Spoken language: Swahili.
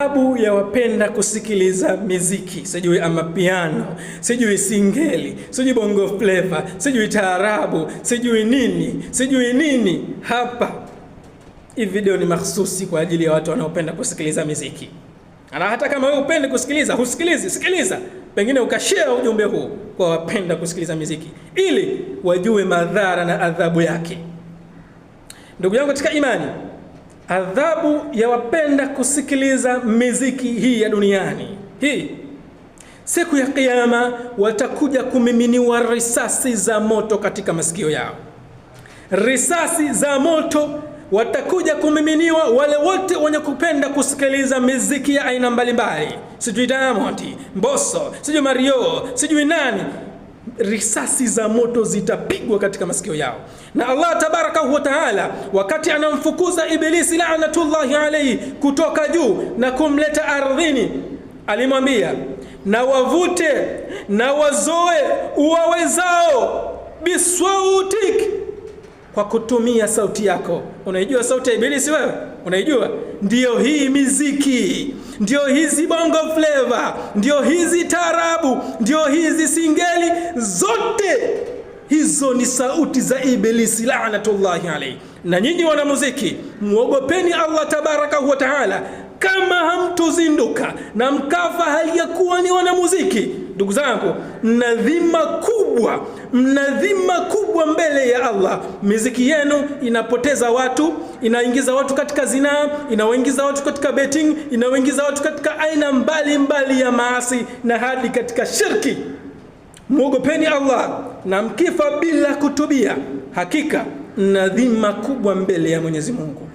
Abu ya wapenda kusikiliza miziki, sijui ama piano, sijui singeli, sijui bongo flava, sijui taarabu, sijui nini. Hapa hii video ni mahsusi kwa ajili ya watu wanaopenda kusikiliza miziki. Na hata kama wewe upende kusikiliza, sikiliza. Pengine ukashare ujumbe huu kwa wapenda kusikiliza miziki ili wajue madhara na adhabu yake. Ndugu yangu katika imani, adhabu ya wapenda kusikiliza miziki hii ya duniani hii, siku ya kiyama watakuja kumiminiwa risasi za moto katika masikio yao. Risasi za moto watakuja kumiminiwa wale wote wenye kupenda kusikiliza miziki ya aina mbalimbali, sijui Diamond, Mbosso, sijui Mario, sijui nani. Risasi za moto zitapigwa katika masikio yao. Na Allah tabaraka wa taala wakati anamfukuza Ibilisi laanatullahi alayhi kutoka juu na kumleta ardhini, alimwambia na wavute na wazoe uwawezao bisautik, kwa kutumia sauti yako. Unaijua sauti ya Ibilisi wewe? Unaijua? Ndio hii miziki, ndio hizi bongo flava, ndio hizi tarabu, ndio hizi singeli, zote hizo ni sauti za Ibilisi laanatullahi alayhi. Na nyinyi wanamuziki, muogopeni Allah tabaraka wa taala. Kama hamtuzinduka na mkafa hali ya kuwa ni wanamuziki, ndugu zangu, mna dhima kubwa mbele ya Allah. Miziki yenu inapoteza watu, inaingiza watu katika zinaa, inawaingiza watu katika betting, inawaingiza watu katika aina mbali ya maasi na hadi katika shirki. Muogopeni Allah, na mkifa bila kutubia, hakika mna dhima kubwa mbele ya Mwenyezi Mungu.